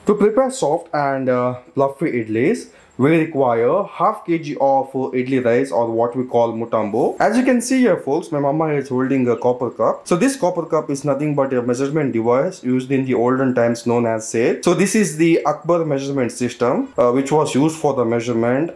To prepare soft and fluffy idlis, we require half kg of idli rice or what we call mutambo. As you can see here folks, my mama is holding a copper cup. So this copper cup is nothing but a measurement device used in the olden times known as sale. So this is the Akbar measurement system which was used for the measurement.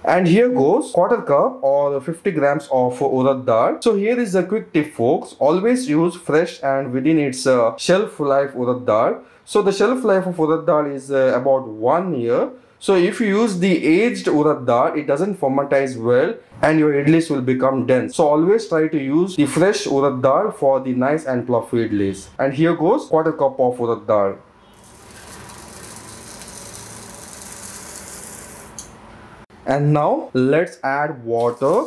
And here goes quarter cup or 50 grams of urad dal. So here is a quick tip folks. Always use fresh and within its shelf life urad dal. So the shelf life of urad dal is about 1 year. So if you use the aged urad dal, it doesn't fermentize well and your idlis will become dense. So always try to use the fresh urad dal for the nice and fluffy idlis. And here goes quarter cup of urad dal. And now let's add water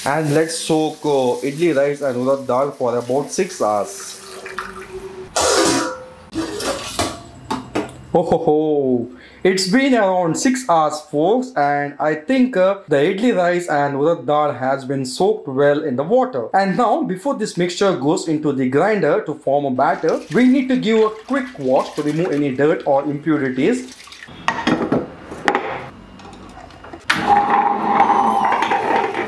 and let's soak idli rice and urad dal for about 6 hours. Oh, it's been around 6 hours folks, and I think the idli rice and urad dal has been soaked well in the water. And now before this mixture goes into the grinder to form a batter, we need to give a quick wash to remove any dirt or impurities.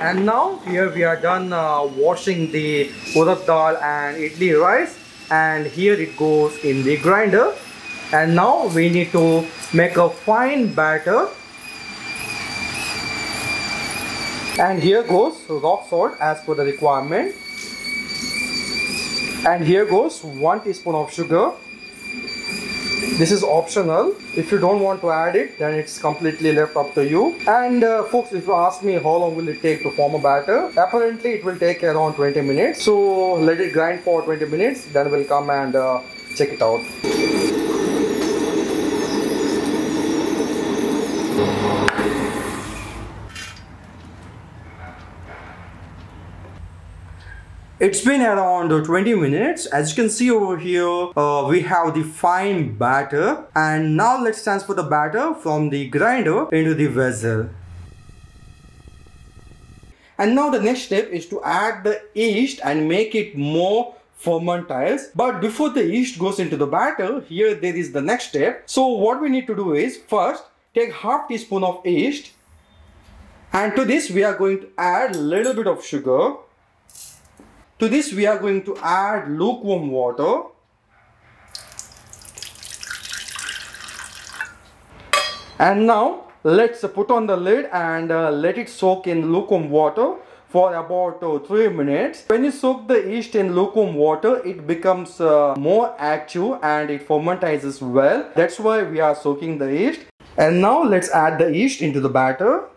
And now here we are done washing the urad dal and idli rice, and here it goes in the grinder. And now we need to make a fine batter. And here goes rock salt as per the requirement. And here goes 1 teaspoon of sugar. This is optional. If you don't want to add it, then it's completely left up to you. And folks, if you ask me how long will it take to form a batter, apparently it will take around 20 minutes. So let it grind for 20 minutes, then we'll come and check it out. It's been around 20 minutes. As you can see over here, we have the fine batter. And now let's transfer the batter from the grinder into the vessel. And now the next step is to add the yeast and make it more fermentized. But before the yeast goes into the batter, here there is the next step. So what we need to do is first take half teaspoon of yeast. And to this we are going to add a little bit of sugar. To this we are going to add lukewarm water. And now let's put on the lid and let it soak in lukewarm water for about 3 minutes. When you soak the yeast in lukewarm water, it becomes more active and it fermentizes well. That's why we are soaking the yeast. And now let's add the yeast into the batter.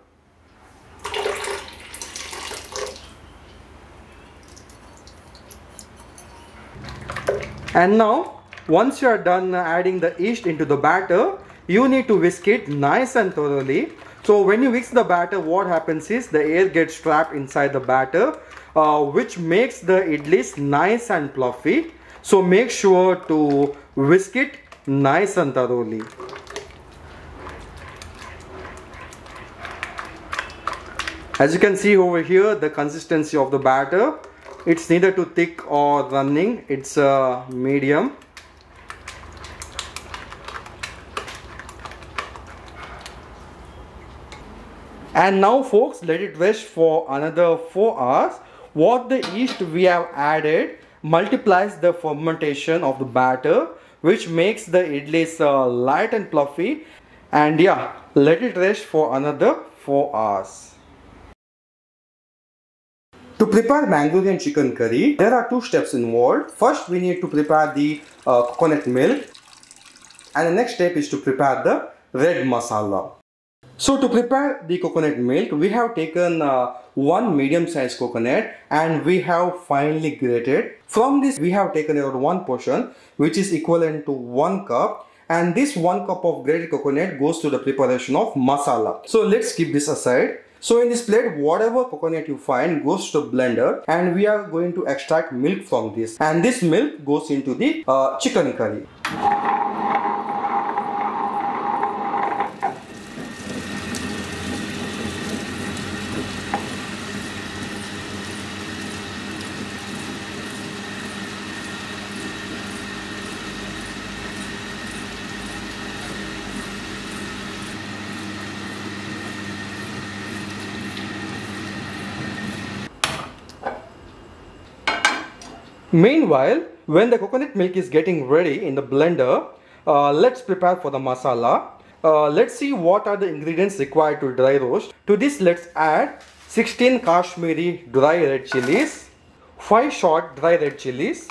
And now, once you are done adding the yeast into the batter, you need to whisk it nice and thoroughly. So when you whisk the batter, what happens is the air gets trapped inside the batter, which makes the idlis nice and fluffy. So make sure to whisk it nice and thoroughly. As you can see over here, the consistency of the batter, it's neither too thick or running, it's medium. And now folks, let it rest for another 4 hours. What the yeast we have added multiplies the fermentation of the batter, which makes the idlis light and fluffy. And yeah, let it rest for another 4 hours. To prepare Mangalorean chicken curry, there are 2 steps involved. First, we need to prepare the coconut milk, and the next step is to prepare the red masala. So to prepare the coconut milk, we have taken 1 medium-sized coconut and we have finely grated. From this, we have taken around 1 portion, which is equivalent to 1 cup. And this 1 cup of grated coconut goes to the preparation of masala. So let's keep this aside. So in this plate, whatever coconut you find goes to the blender, and we are going to extract milk from this. And this milk goes into the chicken curry. Meanwhile, when the coconut milk is getting ready in the blender, let's prepare for the masala. Let's see what are the ingredients required to dry roast. To this, let's add 16 Kashmiri dry red chilies, 5 short dry red chilies,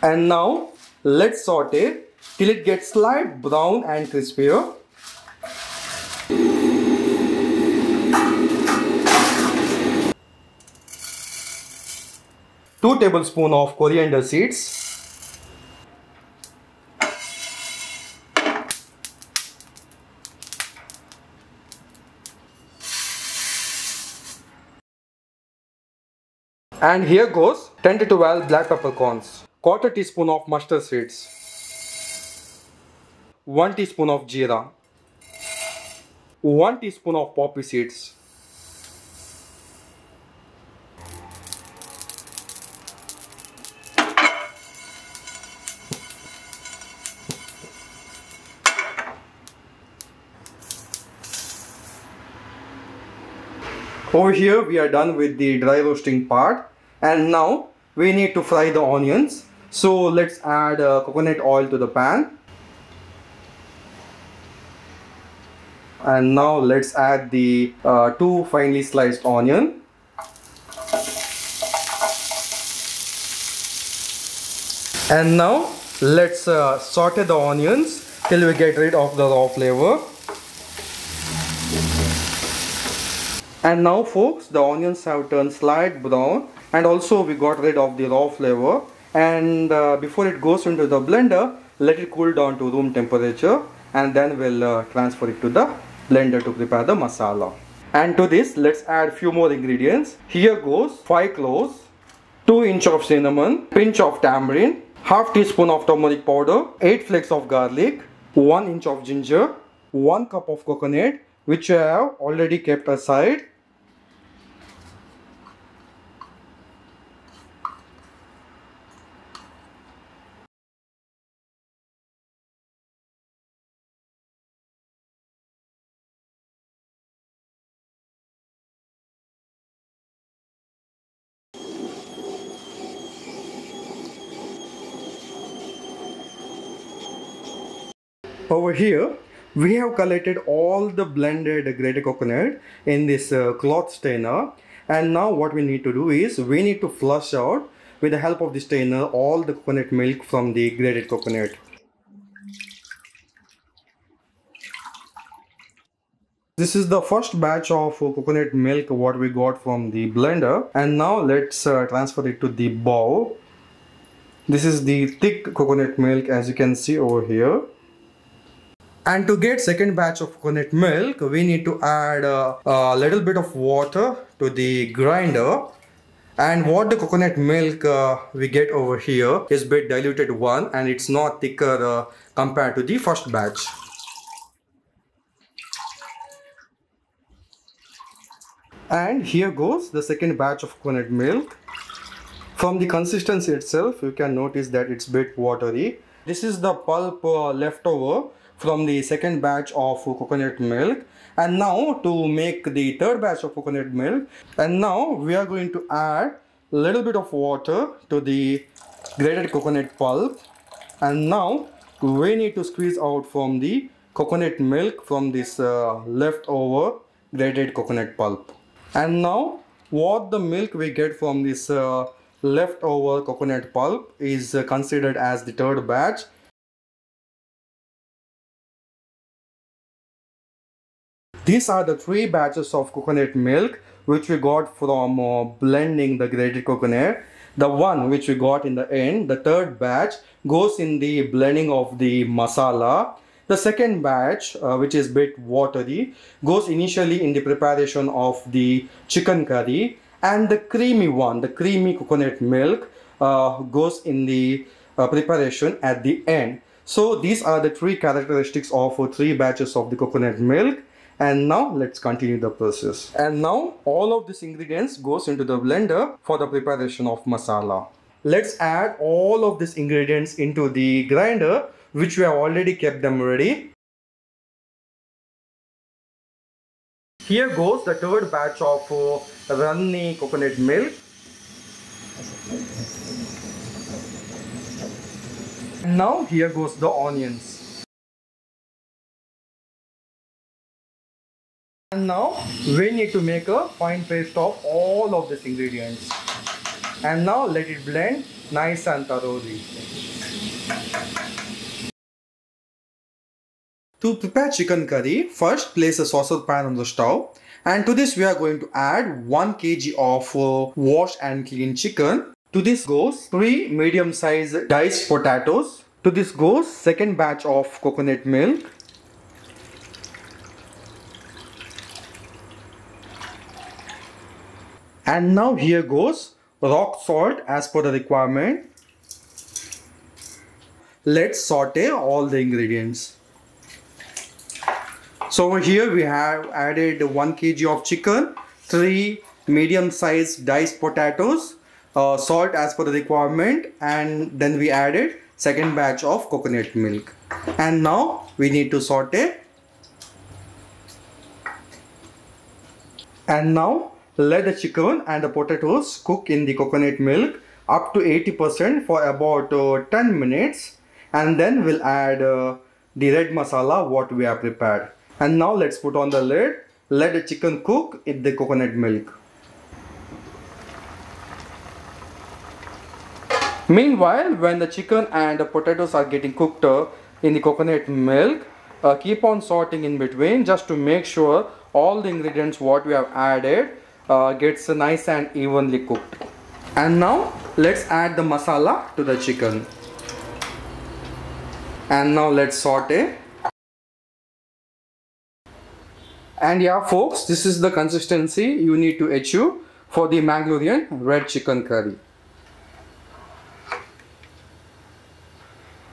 and now let's saute till it gets slight brown and crispier. 2 tablespoons of coriander seeds, and here goes 10 to 12 black peppercorns, quarter teaspoon of mustard seeds, 1 teaspoon of jeera, 1 teaspoon of poppy seeds, over here we are done with the dry roasting part, and now we need to fry the onions. So let's add coconut oil to the pan, and now let's add the 2 finely sliced onion, and now let's saute the onions till we get rid of the raw flavor. And now folks, the onions have turned slight brown, and also we got rid of the raw flavor. And before it goes into the blender, let it cool down to room temperature, and then we'll transfer it to the blender to prepare the masala. And to this, let's add few more ingredients. Here goes 5 cloves, 2 inch of cinnamon, pinch of tamarind, half teaspoon of turmeric powder, 8 flakes of garlic, 1 inch of ginger, 1 cup of coconut, which I have already kept aside. Over here, we have collected all the blended grated coconut in this cloth strainer, and now what we need to do is we need to flush out with the help of the strainer all the coconut milk from the grated coconut. This is the first batch of coconut milk what we got from the blender, and now let's transfer it to the bowl. This is the thick coconut milk, as you can see over here. And to get second batch of coconut milk, we need to add a little bit of water to the grinder. And what the coconut milk we get over here is bit diluted one, and it's not thicker compared to the first batch. And here goes the second batch of coconut milk. From the consistency itself, you can notice that it's bit watery. This is the pulp left over from the second batch of coconut milk. And now to make the third batch of coconut milk, and now we are going to add a little bit of water to the grated coconut pulp, and now we need to squeeze out from the coconut milk from this leftover grated coconut pulp. And now what the milk we get from this leftover coconut pulp is considered as the third batch. These are the 3 batches of coconut milk which we got from blending the grated coconut. The one which we got in the end, the third batch, goes in the blending of the masala. The second batch, which is bit watery, goes initially in the preparation of the chicken curry, and the creamy one, the creamy coconut milk, goes in the preparation at the end. So these are the 3 characteristics of 3 batches of the coconut milk. And now let's continue the process. And now all of these ingredients goes into the blender for the preparation of masala. Let's add all of these ingredients into the grinder, which we have already kept them ready. Here goes the third batch of runny coconut milk. And now here goes the onions. And now we need to make a fine paste of all of these ingredients. And now let it blend nice and thoroughly. To prepare chicken curry, first place a saucer pan on the stove, and to this we are going to add 1 kg of washed and clean chicken. To this goes 3 medium sized diced potatoes. To this goes second batch of coconut milk. And now here goes rock salt as per the requirement. Let's saute all the ingredients. So over here we have added 1 kg of chicken, 3 medium sized diced potatoes, salt as per the requirement, and then we added second batch of coconut milk. And now we need to saute. And now let the chicken and the potatoes cook in the coconut milk up to 80% for about 10 minutes, and then we'll add the red masala what we have prepared. And now let's put on the lid. Let the chicken cook in the coconut milk. Meanwhile, when the chicken and the potatoes are getting cooked in the coconut milk, keep on sorting in between just to make sure all the ingredients what we have added gets nice and evenly cooked. And now let's add the masala to the chicken. And now let's saute. And yeah folks, this is the consistency you need to achieve for the Mangalorean red chicken curry.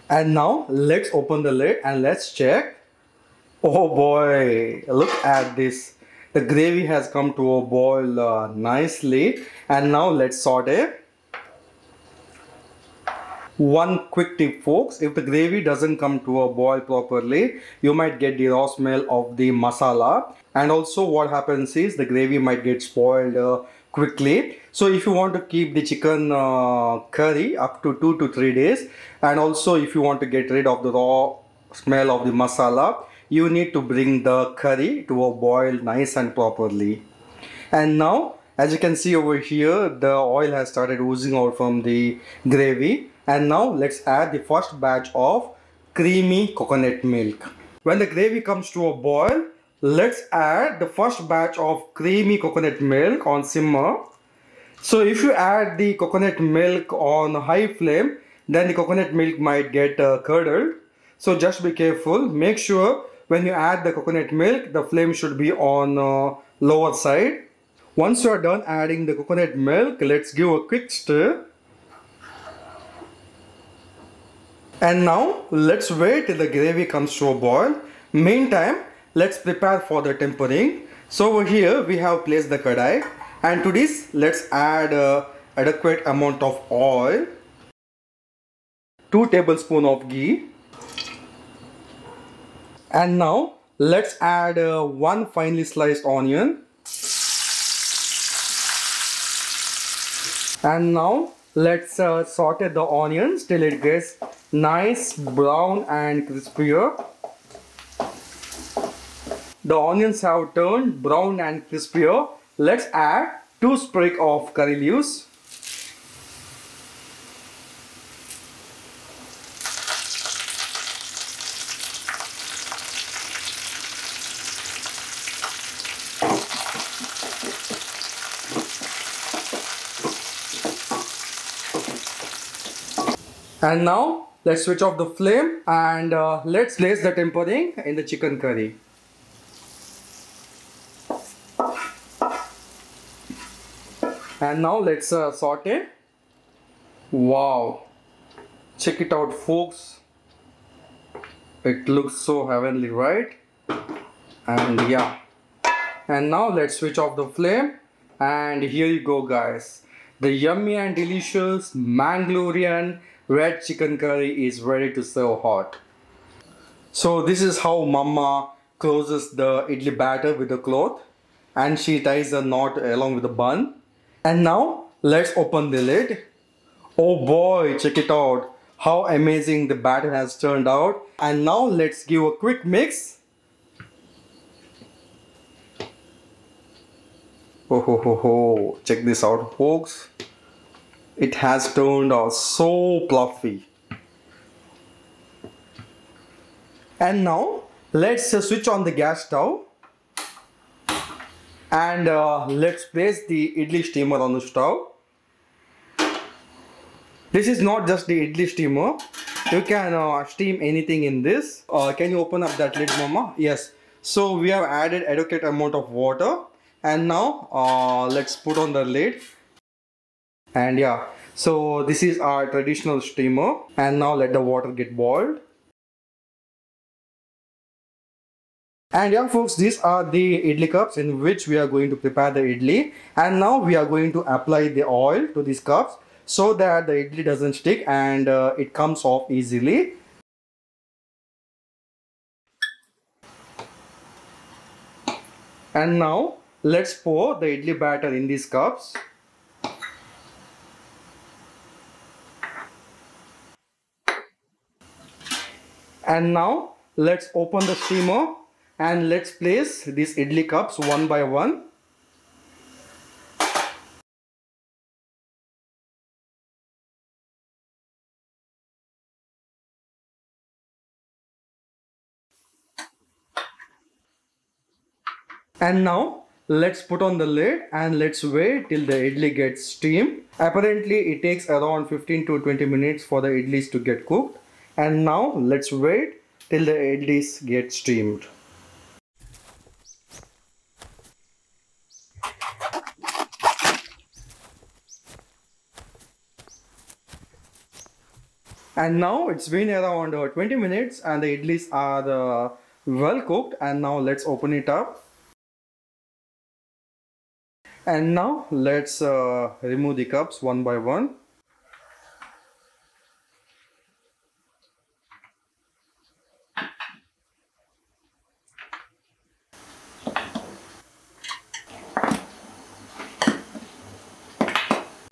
And now let's open the lid and let's check. Oh boy, look at this. The gravy has come to a boil nicely. And now let's saute. One quick tip folks, if the gravy doesn't come to a boil properly, you might get the raw smell of the masala, and also what happens is the gravy might get spoiled quickly. So if you want to keep the chicken curry up to 2 to 3 days, and also if you want to get rid of the raw smell of the masala, you need to bring the curry to a boil nice and properly. And now as you can see over here, the oil has started oozing out from the gravy. And now let's add the first batch of creamy coconut milk. When the gravy comes to a boil, let's add the first batch of creamy coconut milk on simmer. So if you add the coconut milk on high flame, then the coconut milk might get curdled. So just be careful. Make sure when you add the coconut milk, the flame should be on lower side. Once you are done adding the coconut milk, let's give a quick stir. And now let's wait till the gravy comes to a boil. Meantime, let's prepare for the tempering. So over here we have placed the kadai, and to this let's add adequate amount of oil, 2 tablespoons of ghee, and now let's add 1 finely sliced onion. And now let's saute the onions till it gets nice brown and crispier. The onions have turned brown and crispier. Let's add 2 sprigs of curry leaves. And now let's switch off the flame and let's place the tempering in the chicken curry. And now let's saute. Wow, check it out folks, it looks so heavenly, right? And yeah, and now let's switch off the flame, and here you go guys, the yummy and delicious Mangalorean red chicken curry is ready to serve hot. So this is how mama closes the idli batter with the cloth. and she ties the knot along with the bun. And now let's open the lid. Oh boy, check it out. How amazing the batter has turned out. And now let's give a quick mix. Oh ho ho ho, check this out folks. It has turned out so fluffy. And now let's switch on the gas stove. And let's place the idli steamer on the stove. This is not just the idli steamer. You can steam anything in this. Can you open up that lid, Mama? Yes. So we have added adequate amount of water. And now let's put on the lid. And yeah, so this is our traditional steamer. And now let the water get boiled. And yeah folks, these are the idli cups in which we are going to prepare the idli. And now we are going to apply the oil to these cups so that the idli doesn't stick and it comes off easily. And now let's pour the idli batter in these cups. And now let's open the steamer. And let's place these idli cups one by one. And now let's put on the lid and let's wait till the idli gets steamed. Apparently it takes around 15 to 20 minutes for the idlis to get cooked. And now let's wait till the idlis get steamed. And now it's been around 20 minutes and the idlis are well cooked. And now let's open it up. And now let's remove the cups one by one.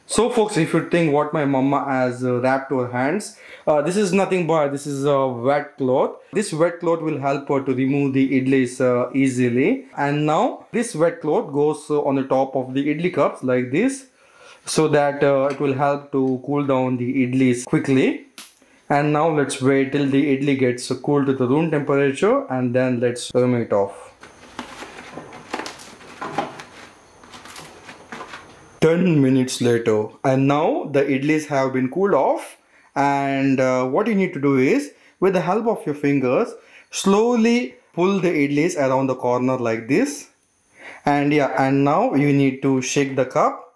So folks, if you think what my mama has wrapped her hands, this is nothing but this is a wet cloth. This wet cloth will help her to remove the idlis easily. And now this wet cloth goes on the top of the idli cups like this, so that it will help to cool down the idlis quickly. And now let's wait till the idli gets cooled to the room temperature and then let's remove it off. 10 minutes later, and now the idlis have been cooled off. And what you need to do is, with the help of your fingers, slowly pull the idlis around the corner like this. And yeah, and now you need to shake the cup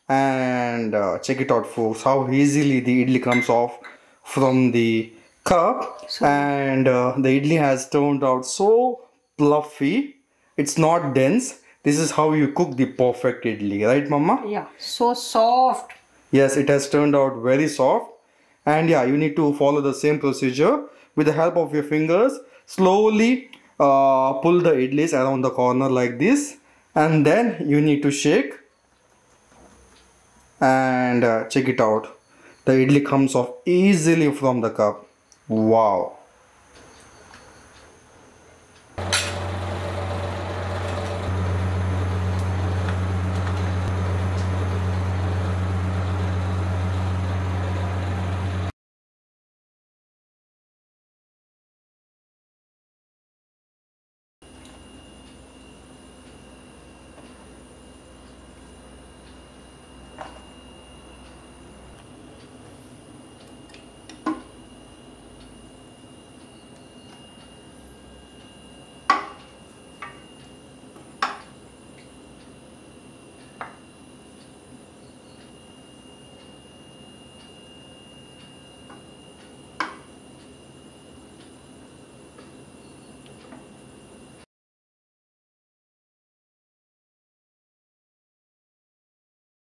and check it out folks, how easily the idli comes off from the cup. And the idli has turned out so fluffy, it's not dense. This is how you cook the perfect idli, right Mama? Yeah, so soft. Yes, it has turned out very soft. And yeah, you need to follow the same procedure. With the help of your fingers, slowly pull the idlis around the corner like this. And then you need to shake. And check it out. The idli comes off easily from the cup. Wow.